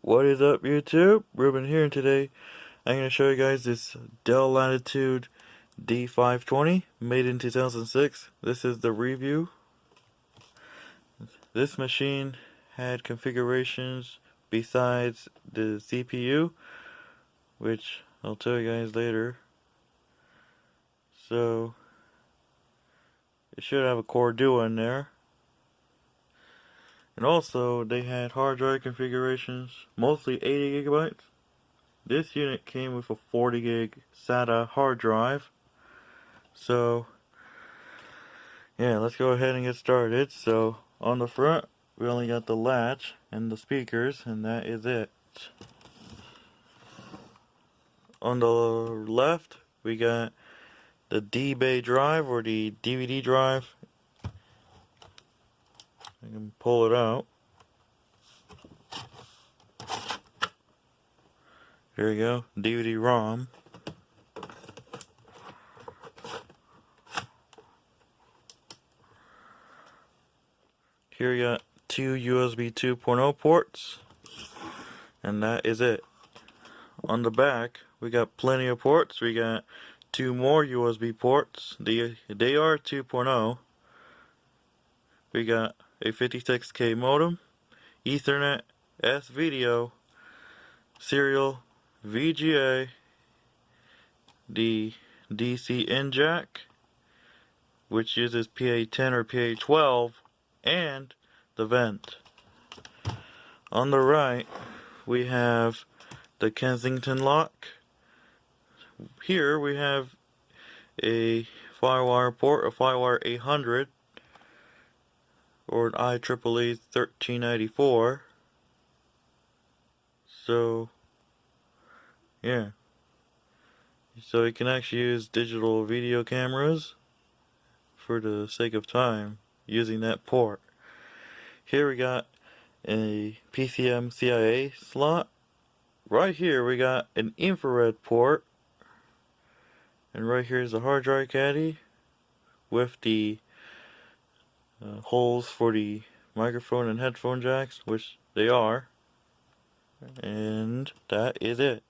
What is up, YouTube? Ruben here, and today I'm going to show you guys this Dell Latitude D520 made in 2006. This is the review. This machine had configurations besides the CPU, which I'll tell you guys later. So it should have a Core Duo in there. And also they had hard drive configurations, mostly 80 gigabytes. This unit came with a 40 gig SATA hard drive. So yeah, let's go ahead and get started. So on the front, we only got the latch and the speakers, and that is it. On the left, we got the D-Bay drive, or the DVD drive. I can pull it out. Here we go, DVD-ROM. Here we got two USB 2.0 ports, and that is it. On the back, we got plenty of ports. We got two more USB ports. They are 2.0. We got a 56K modem, Ethernet, S-Video, serial, VGA, the DC in jack, which uses PA10 or PA12, and the vent. On the right, we have the Kensington lock. Here we have a Firewire port, a Firewire 800, or an IEEE 1394. So yeah, so you can actually use digital video cameras for the sake of time using that port. Here we got a PCM CIA slot. Right here we got an infrared port, and right here is the hard drive caddy with the holes for the microphone and headphone jacks, which they are, and that is it.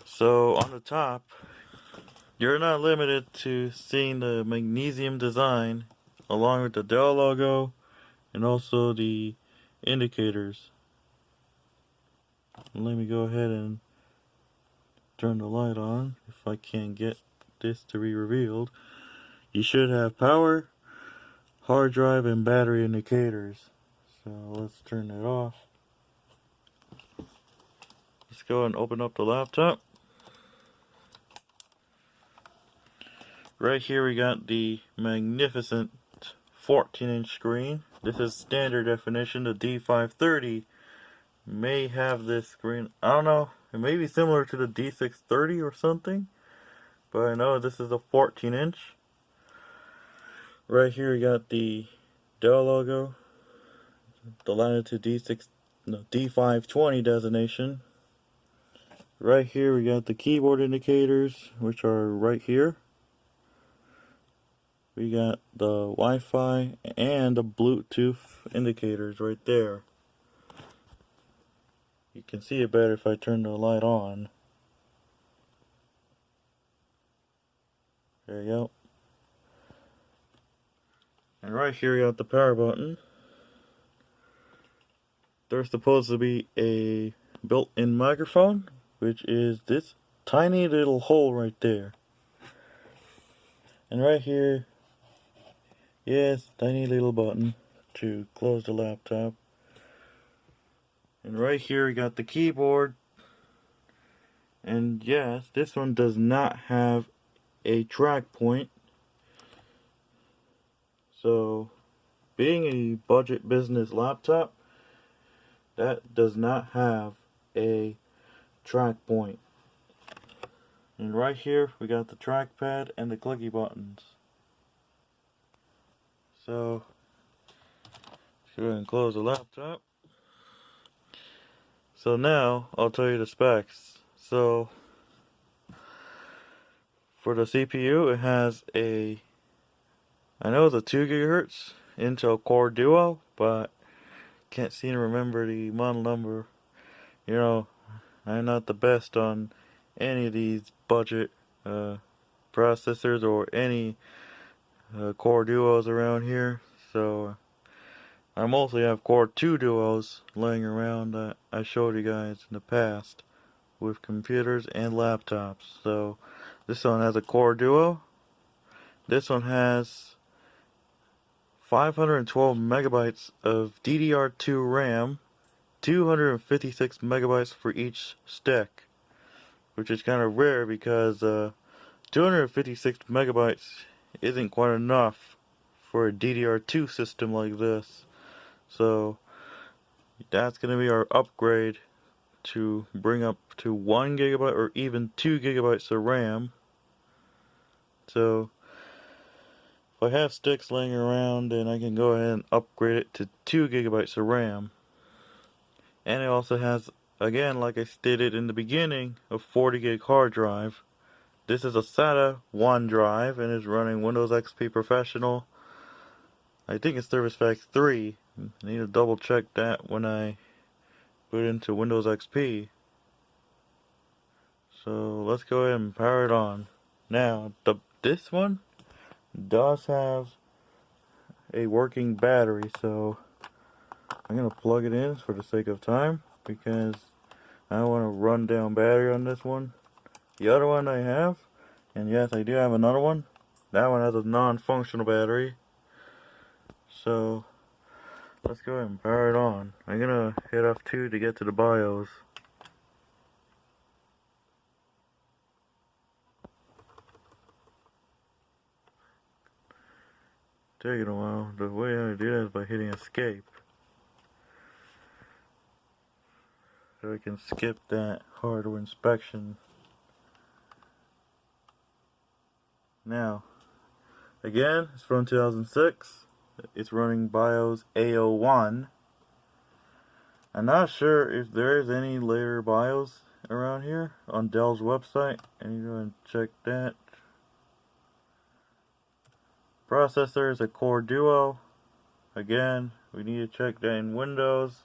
So on the top, you're not limited to seeing the magnesium design along with the Dell logo and also the indicators. Let me go ahead and turn the light on if I can get this to be revealed. You should have power, hard drive, and battery indicators. So let's turn that off. Let's go and open up the laptop. Right here we got the magnificent 14-inch screen. This is standard definition. The D530 may have this screen. I don't know. It may be similar to the D630 or something, but I know this is a 14-inch. Right here we got the Dell logo, the Latitude D520 designation. Right here we got the keyboard indicators, which are right here. We got the Wi-Fi and the Bluetooth indicators right there. You can see it better if I turn the light on. There you go. And right here we got the power button. There's supposed to be a built-in microphone, which is this tiny little hole right there. And right here, yes, tiny little button to close the laptop. And right here we got the keyboard. And yes, this one does not have a track point. So, being a budget business laptop, that does not have a track point. And right here we got the trackpad and the clicky buttons. So, let's go ahead and close the laptop. So now I'll tell you the specs. So for the CPU, it has I know it's a 2 GHz Intel Core Duo, but can't seem to remember the model number. You know, I'm not the best on any of these budget processors or any Core Duos around here, so I mostly have Core 2 Duos laying around that I showed you guys in the past with computers and laptops. So this one has a Core Duo. This one has 512 megabytes of DDR2 RAM, 256 megabytes for each stick, which is kind of rare because 256 megabytes isn't quite enough for a DDR2 system like this. So that's going to be our upgrade to bring up to 1 gigabyte or even 2 gigabytes of RAM. So if I have sticks laying around, then I can go ahead and upgrade it to 2 gigabytes of RAM. And it also has, again, like I stated in the beginning, a 40 gig hard drive. This is a SATA-I drive and is running Windows XP Professional. I think it's Service Pack 3. I need to double check that when I put it into Windows XP. So let's go ahead and power it on. Now, this one does have a working battery, so I'm going to plug it in for the sake of time because I don't want to run down battery on this one. The other one I have, and yes, I do have another one. That one has a non-functional battery. So let's go ahead and power it on. I'm gonna hit F2 to get to the BIOS. Taking a while. The way I do that is by hitting escape. So I can skip that hardware inspection. Now, again, it's from 2006. It's running BIOS A01. I'm not sure if there is any later BIOS around here on Dell's website. I need to go and check that. Processor is a Core Duo. Again, we need to check that in Windows.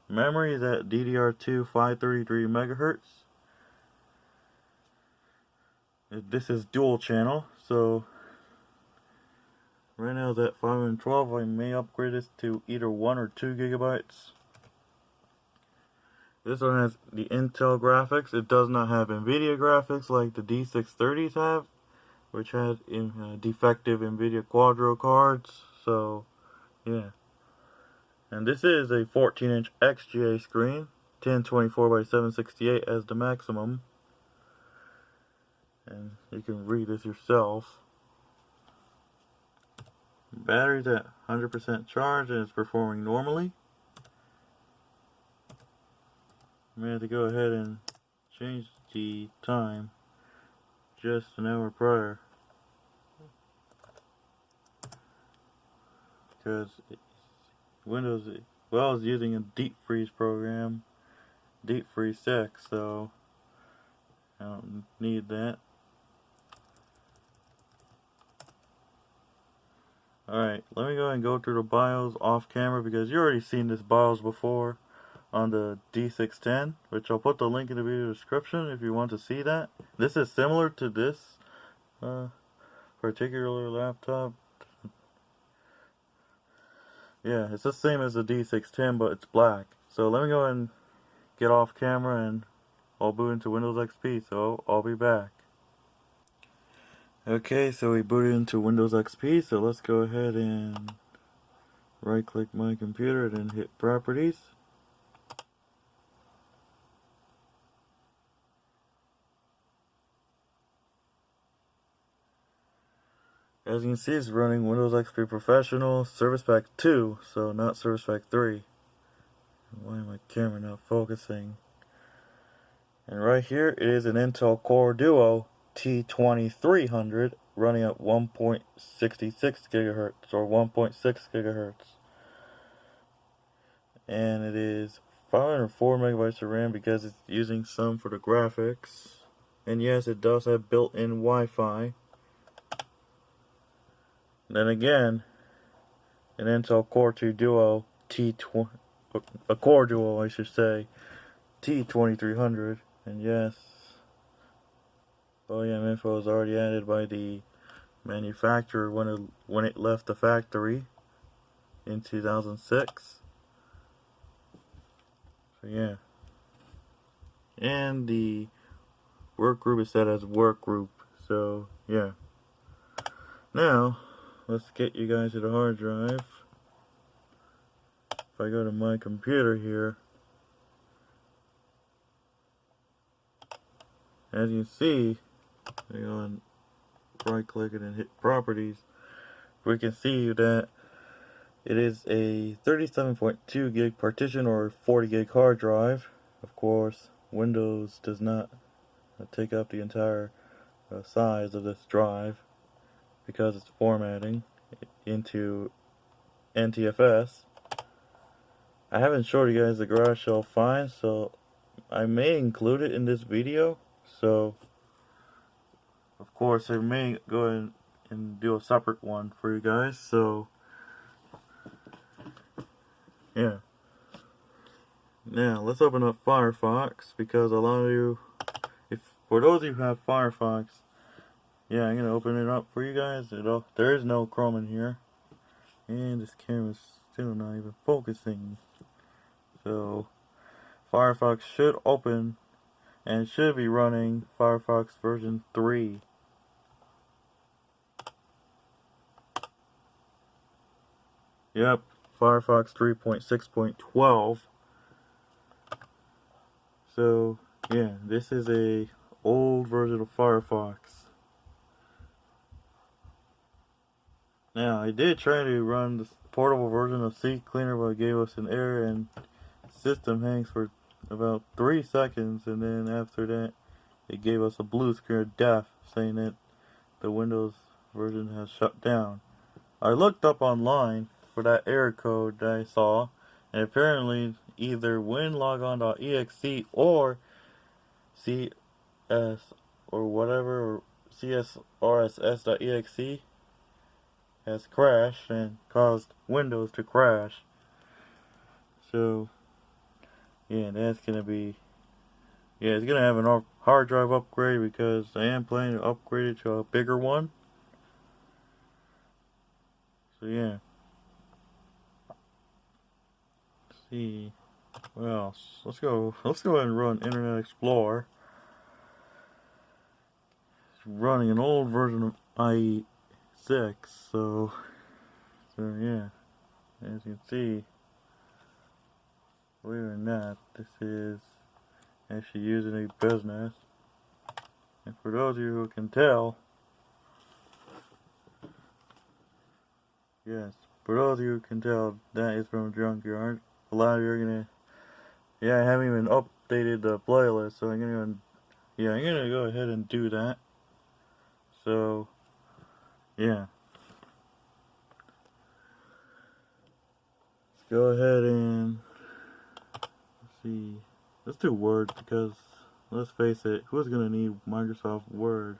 Memory is at DDR2 533 MHz. This is dual channel, so right now it's at 512. I may upgrade this to either 1 or 2 gigabytes. This one has the Intel graphics. It does not have NVIDIA graphics like the D630s have, which had defective NVIDIA Quadro cards. So, yeah. And this is a 14-inch XGA screen, 1024 by 768 as the maximum. And you can read this yourself. Battery's at 100% charged and it's performing normally. I may have to go ahead and change the time just an hour prior because Windows, well, I was using a deep freeze program, deep freeze sec, so I don't need that. Alright, let me go ahead and go through the BIOS off camera because you already seen this BIOS before on the D610, which I'll put the link in the video description if you want to see that. This is similar to this particular laptop. Yeah, it's the same as the D610, but it's black. So let me go and get off camera and I'll boot into Windows XP, so I'll be back. Okay, so we booted into Windows XP, so let's go ahead and right click my computer and hit Properties. As you can see, it's running Windows XP Professional Service Pack 2, so not Service Pack 3. Why is my camera not focusing? And right here it is an Intel Core Duo T2300 running at 1.66 gigahertz or 1.6 gigahertz. And it is 504 megabytes of RAM because it's using some for the graphics. And yes, it does have built-in Wi-Fi. Then again, an Intel Core 2 Duo T20, a cordial, I should say, T2300, and yes, OEM info is already added by the manufacturer when it left the factory in 2006. So yeah, and the work group is set as work group. So yeah. Now let's get you guys to the hard drive. If I go to my computer here, as you can see, I go and right click it and hit properties. We can see that it is a 37.2 gig partition or 40 gig hard drive. Of course, Windows does not take up the entire size of this drive because it's formatting into NTFS. I haven't showed you guys the garage sale find, so I may include it in this video. So, of course, I may go ahead and do a separate one for you guys. So, yeah. Now, let's open up Firefox, because a lot of you, for those of you who have Firefox, yeah, I'm going to open it up for you guys. There is no Chrome in here. And this camera's still not even focusing. So, Firefox should open and should be running Firefox version 3. Yep, Firefox 3.6.12. So, yeah, this is a old version of Firefox. Now, I did try to run the portable version of CCleaner, but it gave us an error and system hangs for about 3 seconds, and then after that, it gave us a blue screen of death saying that the Windows version has shut down. I looked up online for that error code that I saw, and apparently either winlogon.exe or CS or whatever, or CSRSS.exe has crashed and caused Windows to crash. So yeah, that's gonna be, yeah, it's gonna have a hard drive upgrade, because I am planning to upgrade it to a bigger one. So yeah. Let's see what else. Let's go ahead and run Internet Explorer. It's running an old version of IE6, so yeah. As you can see, believe it or not, this is actually using a business. And for those of you who can tell, yes, for those of you who can tell, that is from Junkyard. A lot of you are gonna, yeah, I haven't even updated the playlist, so I'm gonna go ahead and do that. So, yeah. Let's go ahead and, let's see, let's do Word, because let's face it, who's gonna need Microsoft Word?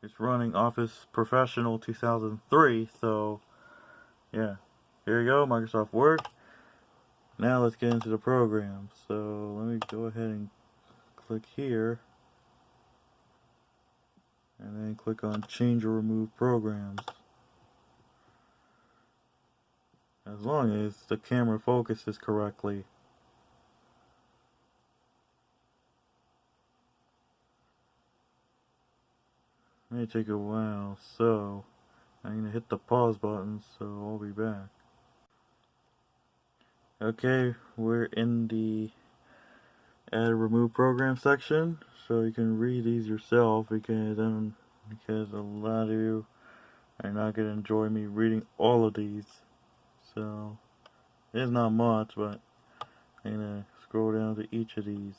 It's running Office Professional 2003, so yeah. Here you go, Microsoft Word. Now let's get into the program. So let me go ahead and click here, and then click on Change or Remove Programs. As long as the camera focuses correctly. It may take a while, so I'm going to hit the pause button, so I'll be back. Okay, we're in the Add or Remove Program section, so you can read these yourself, because a lot of you are not going to enjoy me reading all of these. So there's not much, but I'm going to scroll down to each of these.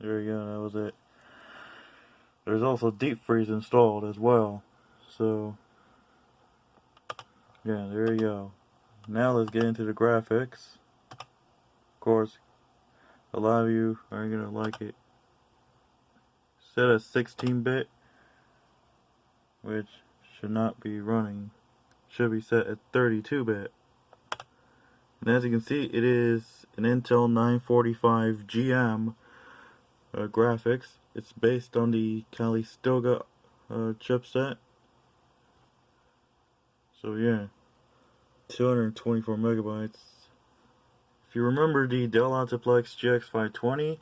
There you go, that was it. There's also deep freeze installed as well. So yeah, there you go. Now let's get into the graphics. course, a lot of you are gonna like it set as 16-bit, which should not be running, should be set at 32-bit. And as you can see, it is an Intel 945 GM graphics. It's based on the Calistoga chipset. So yeah, 224 megabytes. If you remember the Dell OptiPlex GX520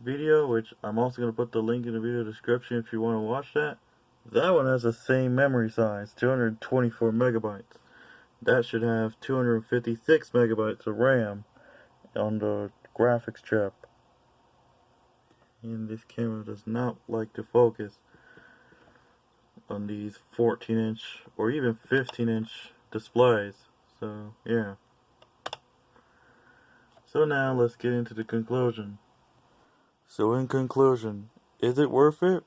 video, which I'm also going to put the link in the video description if you want to watch that, that one has the same memory size, 224 megabytes. That should have 256 megabytes of RAM on the graphics chip. And this camera does not like to focus on these 14-inch or even 15-inch displays. So yeah. So now let's get into the conclusion. So in conclusion, is it worth it?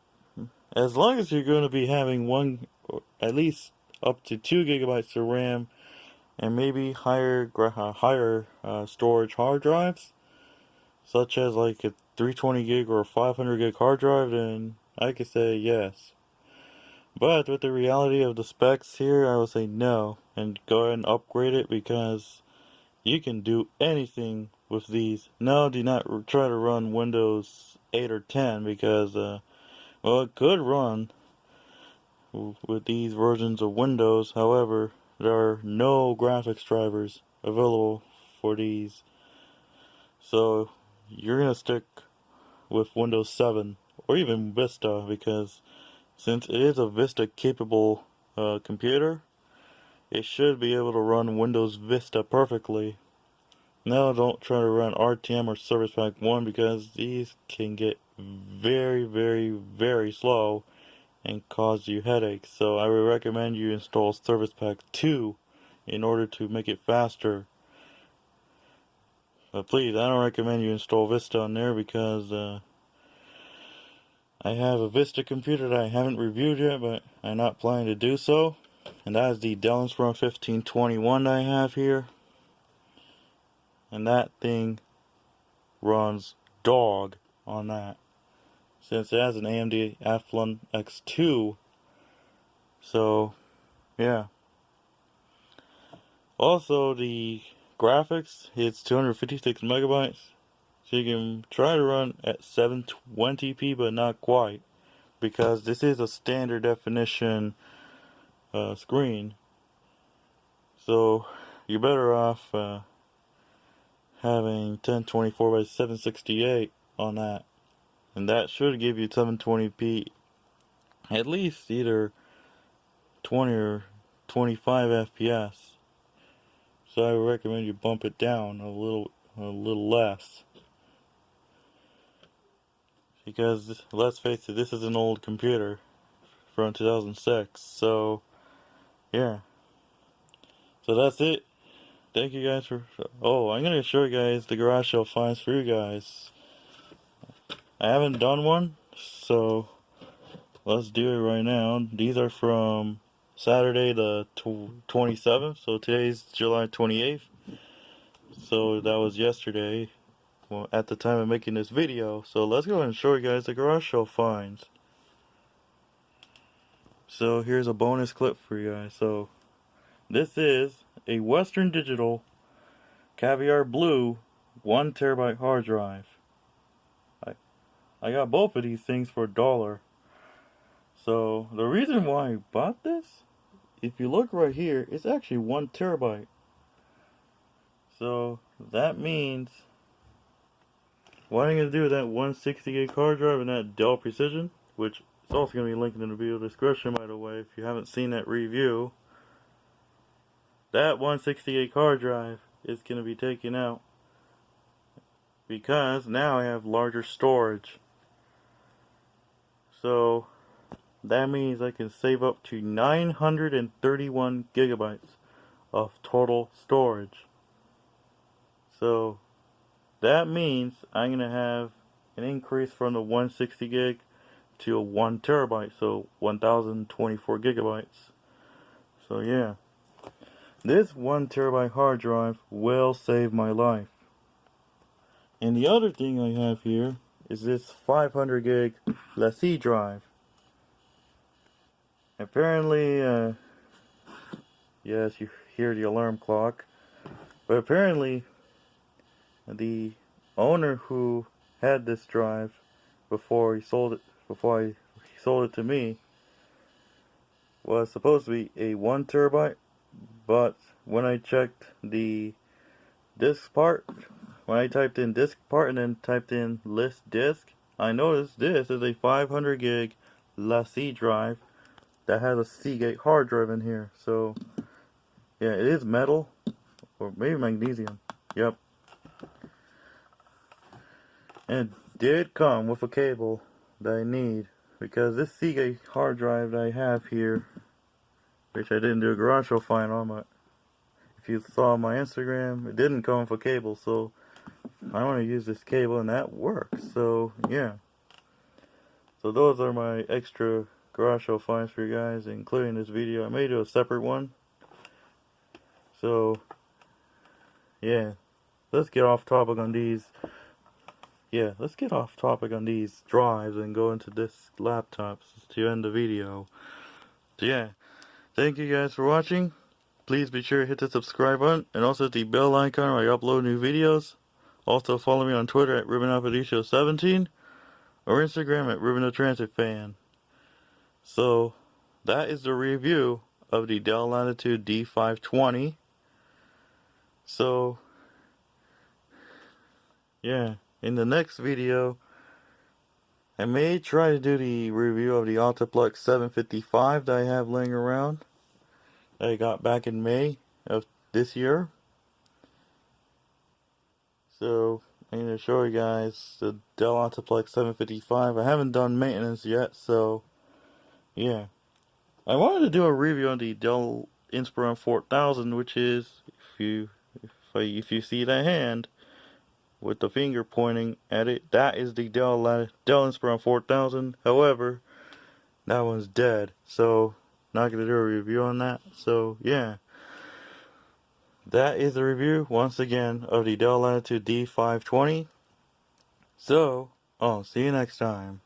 As long as you're going to be having one, or at least up to 2 gigabytes of RAM, and maybe higher storage hard drives, such as like a 320 gig or a 500 gig hard drive, then I could say yes. But with the reality of the specs here, I would say no, and go ahead and upgrade it, because you can do anything with these. No, do not try to run Windows 8 or 10, because well, it could run with these versions of Windows. However, there are no graphics drivers available for these. So you're going to stick with Windows 7 or even Vista, because since it is a Vista capable computer, it should be able to run Windows Vista perfectly. Now don't try to run RTM or Service Pack 1, because these can get very, very, very slow and cause you headaches. So I would recommend you install Service Pack 2 in order to make it faster. But please, I don't recommend you install Vista on there, because I have a Vista computer that I haven't reviewed yet, but I'm not planning to do so. And that is the Dell Latitude D521 that I have here. And that thing runs dog on that, since it has an AMD Athlon X2. So yeah. Also, the graphics, it's 256 megabytes, so you can try to run at 720p, but not quite, because this is a standard definition screen. So you're better off having 1024 by 768 on that, and that should give you 720p, at least either 20 or 25 FPS. So I would recommend you bump it down a little less, because let's face it, this is an old computer from 2006. So yeah. So that's it. Thank you guys for... Oh, I'm going to show you guys the garage sale finds for you guys. I haven't done one, so let's do it right now. These are from Saturday the 27th, so today's July 28th. So that was yesterday, well, at the time of making this video. So let's go and show you guys the garage sale finds. So here's a bonus clip for you guys. So this is a Western Digital Caviar Blue 1 terabyte hard drive. I got both of these things for $1. So the reason why I bought this, if you look right here, it's actually 1 terabyte. So that means what I'm going to do with that 160 gig hard drive and that Dell Precision, which is also going to be linked in the video description, by the way, if you haven't seen that review. That 160 gig hard drive is going to be taken out, because now I have larger storage. So that means I can save up to 931 gigabytes of total storage. So that means I'm going to have an increase from the 160 gig to a 1 terabyte, so 1024 gigabytes. So yeah, this 1 terabyte hard drive will save my life. And the other thing I have here is this 500 gig SATA-I drive. Apparently, yes, you hear the alarm clock, but apparently the owner who had this drive before he sold it to me was supposed to be a 1 terabyte, but when I checked the disk part, when I typed in disk part and then typed in list disk, I noticed this is a 500 gig SATA-I drive that has a Seagate hard drive in here. So yeah, it is metal or maybe magnesium. Yep. And it did come with a cable that I need, because this Seagate hard drive that I have here, which I didn't do a garage sale find on, but if you saw my Instagram, it didn't come with a cable, so I want to use this cable and that works. So yeah. So those are my extra garage sale finds for you guys, including this video. I may do a separate one. So yeah, let's get off topic on these. Yeah, let's get off topic on these drives and go into this laptops to end the video. So yeah, thank you guys for watching. Please be sure to hit the subscribe button and also hit the bell icon when I upload new videos. Also follow me on Twitter at RubenAparicio17 or Instagram at RubenTheTransitFan. So that is the review of the Dell Latitude D520. So yeah, in the next video I may try to do the review of the OptiPlex 755 that I have laying around, that I got back in May of this year. So I'm going to show you guys the Dell OptiPlex 755. I haven't done maintenance yet, so yeah. I wanted to do a review on the Dell Inspiron 4000, which is, if you see that hand with the finger pointing at it, that is the Dell Inspiron 4000. However, that one's dead, so not gonna do a review on that. So yeah, that is the review once again of the Dell Latitude D520. So I'll see you next time.